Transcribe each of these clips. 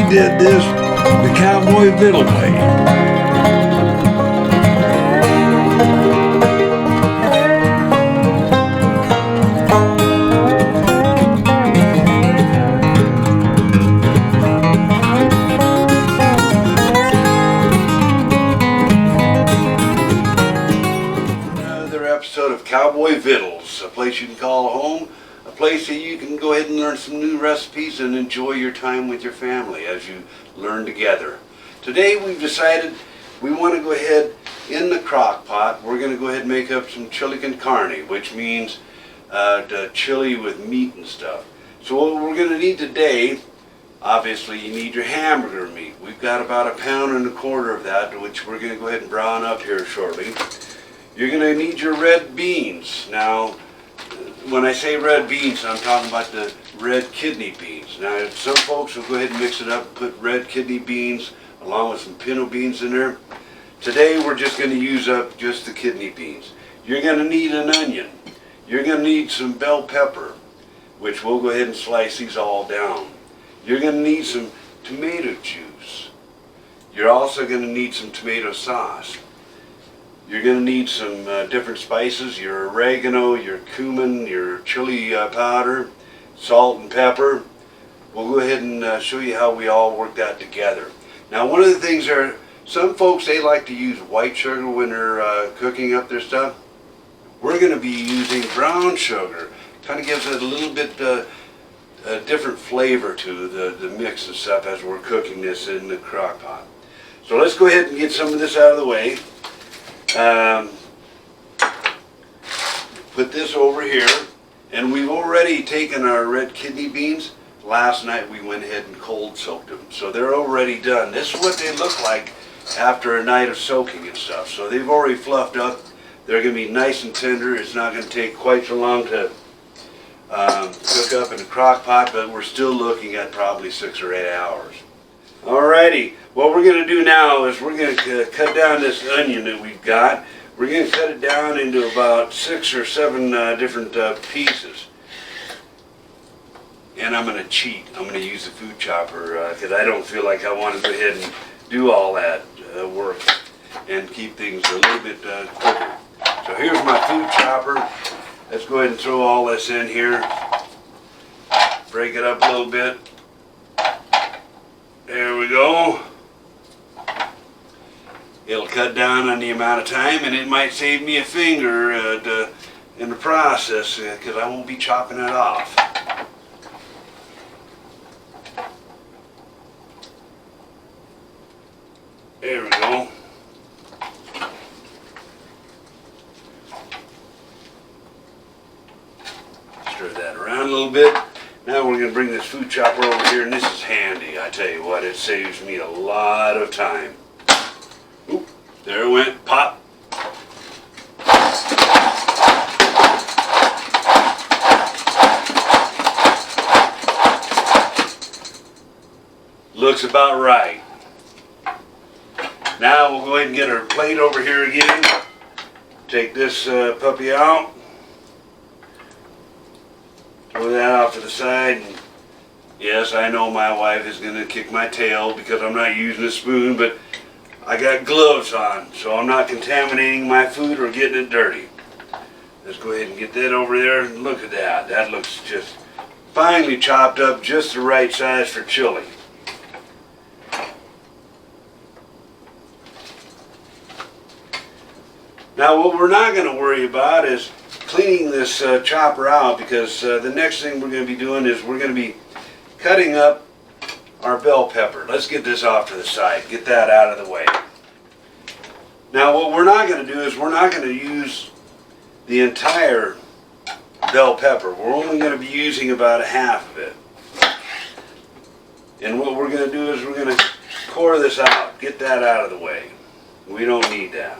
did this the Cowboy Vittles way. Episode of Cowboy Vittles, a place you can call home, a place that you can go ahead and learn some new recipes and enjoy your time with your family as you learn together. Today we've decided we want to go ahead in the crock pot. We're going to go ahead and make up some chili con carne, which means the chili with meat and stuff. So what we're going to need today, obviously you need your hamburger meat. We've got about 1.25 pounds of that, which we're going to go ahead and brown up here shortly. You're going to need your red beans. Now, when I say red beans, I'm talking about the red kidney beans. Now, some folks will go ahead and mix it up and put red kidney beans along with some pinto beans in there. Today, we're just going to use up just the kidney beans. You're going to need an onion. You're going to need some bell pepper, which we'll go ahead and slice these all down. You're going to need some tomato juice. You're also going to need some tomato sauce. You're going to need some different spices, your oregano, your cumin, your chili powder, salt and pepper. We'll go ahead and show you how we all work that together. Now, one of the things are, some folks, they like to use white sugar when they're cooking up their stuff. We're going to be using brown sugar. Kind of gives it a little bit a different flavor to the mix and stuff as we're cooking this in the crock pot. So let's go ahead and get some of this out of the way. Put this over here, and we've already taken our red kidney beans. Last night we went ahead and cold soaked them, so they're already done. This is what they look like after a night of soaking and stuff. So they've already fluffed up. They're going to be nice and tender. It's not going to take quite so long to cook up in the crock pot, but we're still looking at probably 6 or 8 hours. Alrighty, what we're going to do now is we're going to cut down this onion that we've got. We're going to cut it down into about 6 or 7 different pieces. And I'm going to cheat. I'm going to use the food chopper because I don't feel like I want to go ahead and do all that work and keep things a little bit quicker. So here's my food chopper. Let's go ahead and throw all this in here. Break it up a little bit. There we go. It'll cut down on the amount of time, and it might save me a finger in the process because I won't be chopping it off. There we go. Stir that around a little bit. Now we're going to bring this food chopper over here, and this is handy. I tell you what, it saves me a lot of time. Oop, there it went, pop. Looks about right. Now we'll go ahead and get our plate over here again. Take this puppy out. Throw that off to the side. And yes, I know my wife is going to kick my tail because I'm not using a spoon, but I got gloves on, so I'm not contaminating my food or getting it dirty. Let's go ahead and get that over there. And look at that. That looks just finely chopped up, just the right size for chili. Now, what we're not going to worry about is cleaning this chopper out, because the next thing we're going to be doing is we're going to be cutting up our bell pepper. Let's get this off to the side, get that out of the way. Now what we're not going to do is we're not going to use the entire bell pepper. We're only going to be using about half of it. And what we're going to do is we're going to core this out, get that out of the way. We don't need that.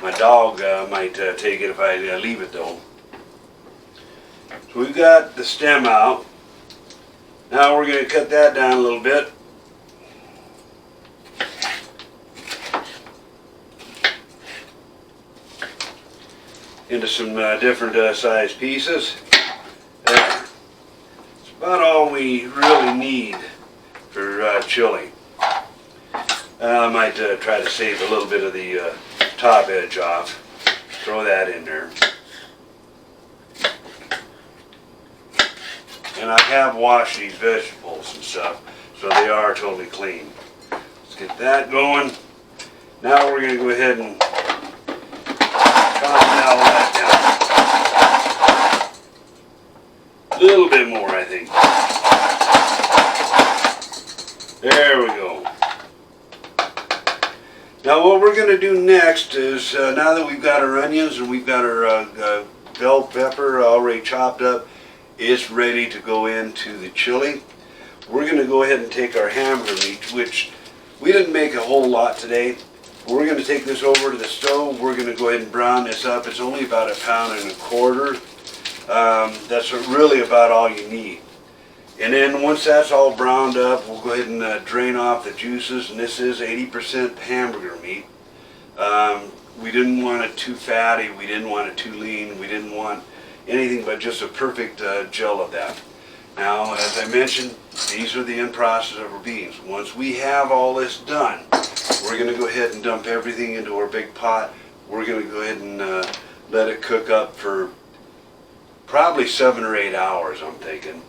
My dog might take it if I leave it though. So we've got the stem out. Now we're going to cut that down a little bit. Into some different size pieces. There. It's about all we really need for chili. I might try to save a little bit of the top edge off. Throw that in there. And I have washed these vegetables and stuff, so they are totally clean. Let's get that going. Now we're going to go ahead and chop all that down. A little bit more, I think. There we go. Now what we're going to do next is, now that we've got our onions and we've got our bell pepper already chopped up, it's ready to go into the chili. We're going to go ahead and take our hamburger meat, which we didn't make a whole lot today. We're going to take this over to the stove. We're going to go ahead and brown this up. It's only about 1.25 pounds. That's really about all you need. And then once that's all browned up, we'll go ahead and drain off the juices. And this is 80% hamburger meat. We didn't want it too fatty. We didn't want it too lean. We didn't want anything but just a perfect gel of that. Now, as I mentioned, these are the end process of our beans. Once we have all this done, we're going to go ahead and dump everything into our big pot. We're going to go ahead and let it cook up for probably 7 or 8 hours, I'm thinking.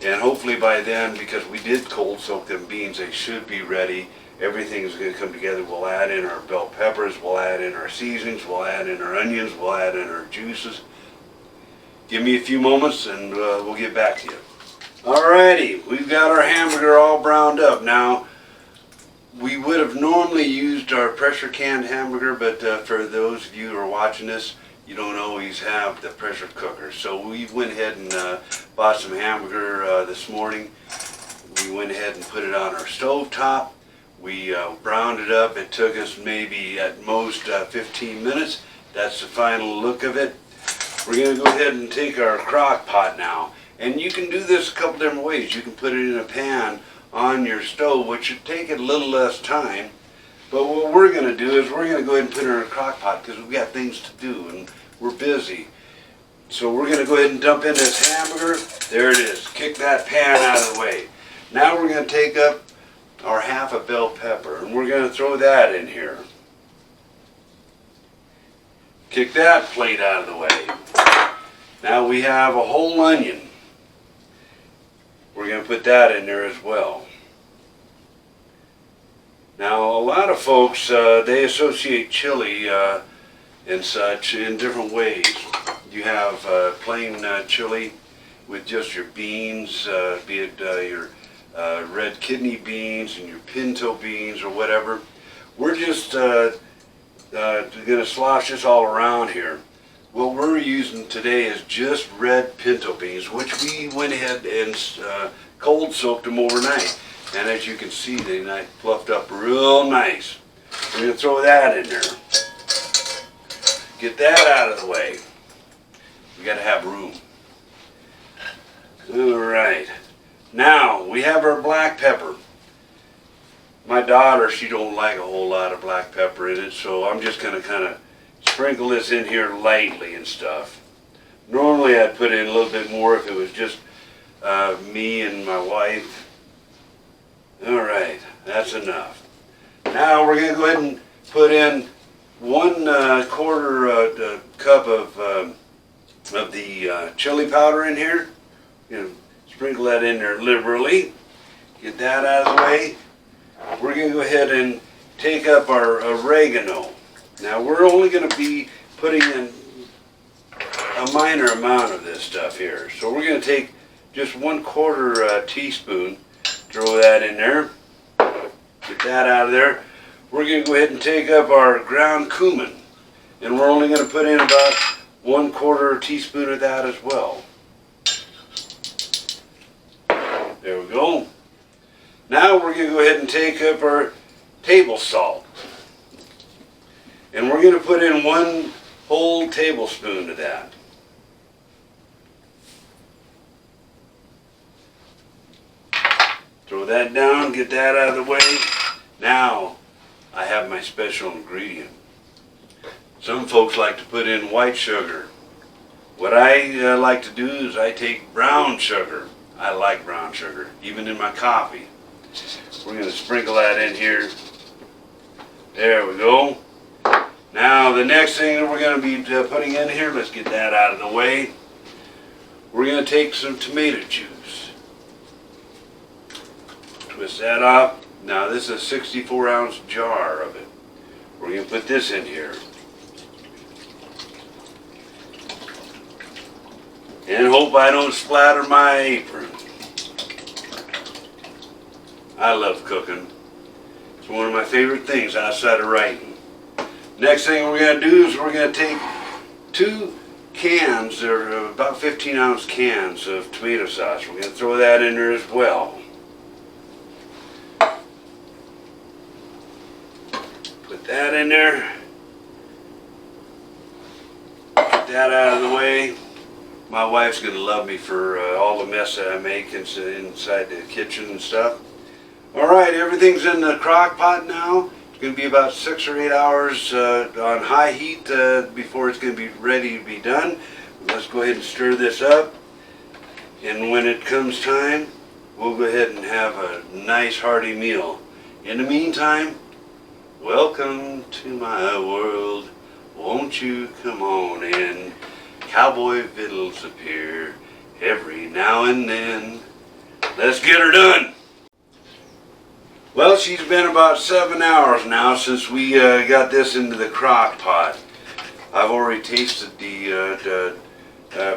And hopefully by then, because we did cold soak them beans, they should be ready. Everything is going to come together. We'll add in our bell peppers, we'll add in our seasonings, we'll add in our onions, we'll add in our juices. Give me a few moments and we'll get back to you. Alrighty, we've got our hamburger all browned up. Now, we would have normally used our pressure canned hamburger, but for those of you who are watching this, you don't always have the pressure cooker. So we went ahead and bought some hamburger this morning. We went ahead and put it on our stove top. We browned it up. It took us maybe at most 15 minutes. That's the final look of it. We're going to go ahead and take our crock pot now. And you can do this a couple different ways. You can put it in a pan on your stove, which should take it a little less time. But what we're going to do is we're going to go ahead and put it in a crock pot because we've got things to do and we're busy. So we're going to go ahead and dump in this hamburger. There it is. Kick that pan out of the way. Now we're going to take up our half a bell pepper and we're going to throw that in here. Kick that plate out of the way. Now we have a whole onion. We're going to put that in there as well. Now a lot of folks, they associate chili and such in different ways. You have plain chili with just your beans, be it your red kidney beans and your pinto beans or whatever. We're just going to slosh this all around here. What we're using today is just red pinto beans, which we went ahead and cold soaked them overnight. And as you can see, they fluffed up real nice. We're going to throw that in there. Get that out of the way. We got to have room. All right. Now we have our black pepper. My daughter, she don't like a whole lot of black pepper in it, so I'm just going to kind of sprinkle this in here lightly and stuff. Normally I'd put in a little bit more if it was just me and my wife. Alright, that's enough. Now we're going to go ahead and put in 1/4 cup of the chili powder in here. Sprinkle that in there liberally. Get that out of the way. We're going to go ahead and take up our oregano. Now we're only going to be putting in a minor amount of this stuff here. So we're going to take just 1/4 teaspoon, throw that in there, get that out of there. We're going to go ahead and take up our ground cumin, and we're only going to put in about 1/4 teaspoon of that as well. There we go. Now we're going to go ahead and take up our table salt. And we're going to put in 1 whole tablespoon of that. Throw that down, get that out of the way. Now, I have my special ingredient. Some folks like to put in white sugar. What I like to do is I take brown sugar. I like brown sugar, even in my coffee. We're going to sprinkle that in here. There we go. Now the next thing that we're going to be putting in here, let's get that out of the way. We're going to take some tomato juice. Twist that off. Now this is a 64-ounce jar of it. We're going to put this in here. And hope I don't splatter my apron. I love cooking. It's one of my favorite things outside of writing. Next thing we're going to do is we're going to take 2 cans, or about 15-ounce cans of tomato sauce. We're going to throw that in there as well. Put that in there. Get that out of the way. My wife's going to love me for all the mess that I make inside the kitchen and stuff. Alright, everything's in the crock pot now. It's going to be about 6 or 8 hours on high heat before it's going to be ready to be done. Let's go ahead and stir this up. And when it comes time, we'll go ahead and have a nice hearty meal. In the meantime, welcome to my world. Won't you come on in? Cowboy Vittles appear every now and then. Let's get her done. Well, she's been about 7 hours now since we got this into the crock pot. I've already tasted the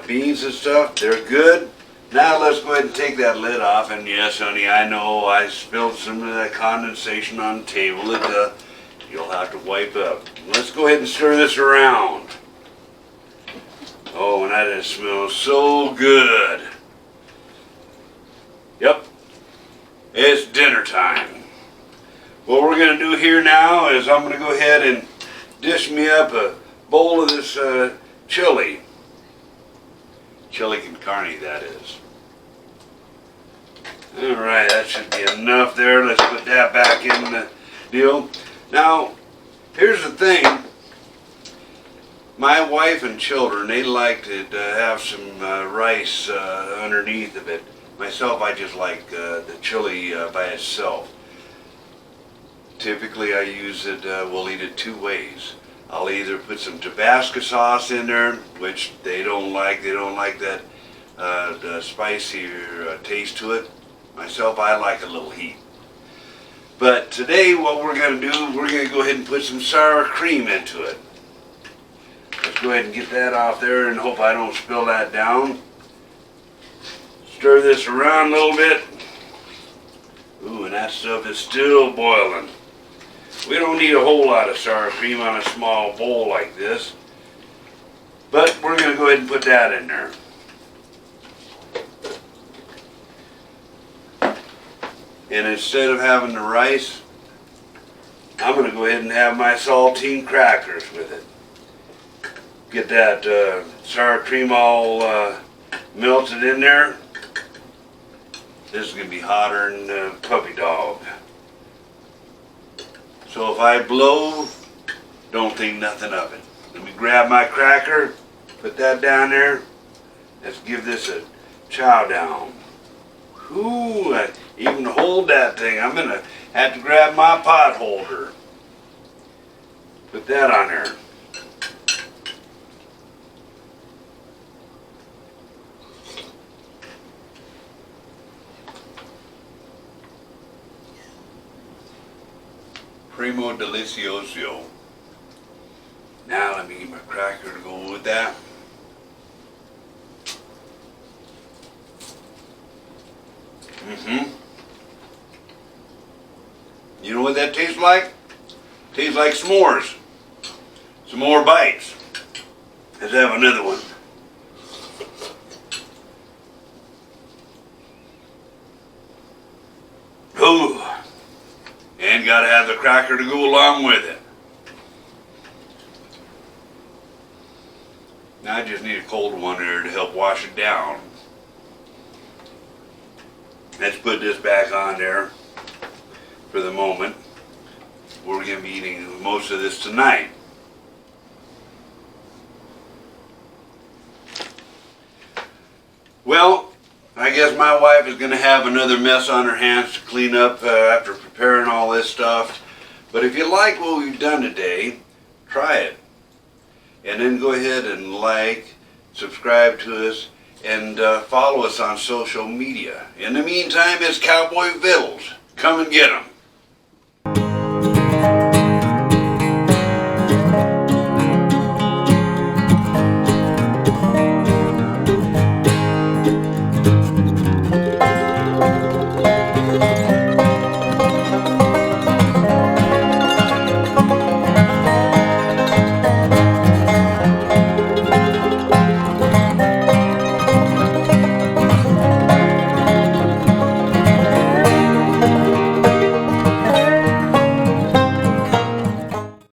beans and stuff. They're good. Now let's go ahead and take that lid off. And yes, honey, I know I spilled some of that condensation on the table that you'll have to wipe up. Let's go ahead and stir this around. Oh, and that just smells so good. Yep, it's dinner time. What we're going to do here now is I'm going to go ahead and dish me up a bowl of this chili. Chili con carne, that is. Alright, that should be enough there. Let's put that back in the deal. Now, here's the thing. My wife and children, they like to have some rice underneath of it. Myself, I just like the chili by itself. Typically, I use it, we'll eat it 2 ways. I'll either put some Tabasco sauce in there, which they don't like. They don't like that the spicier taste to it. Myself, I like a little heat. But today, what we're going to do, we're going to go ahead and put some sour cream into it. Let's go ahead and get that off there and hope I don't spill that down. Stir this around a little bit. Ooh, and that stuff is still boiling. We don't need a whole lot of sour cream on a small bowl like this. But we're going to go ahead and put that in there. And instead of having the rice, I'm going to go ahead and have my saltine crackers with it. Get that sour cream all melted in there. This is going to be hotter than a puppy dog. So if I blow, don't think nothing of it. Let me grab my cracker, put that down there. Let's give this a chow down. Ooh, even to hold that thing, I'm going to have to grab my pot holder. Put that on there. Primo delicioso. Now let me get my cracker to go with that. You know what that tastes like? Tastes like s'mores. Some more bites. Let's have another one. Ooh. And gotta have the cracker to go along with it. Now I just need a cold one there to help wash it down. Let's put this back on there for the moment. We're going to be eating most of this tonight. Well, I guess my wife is going to have another mess on her hands to clean up after preparing all this stuff. But if you like what we've done today, try it. And then go ahead and like, subscribe to us, and follow us on social media. In the meantime, it's Cowboy Vittles. Come and get 'em.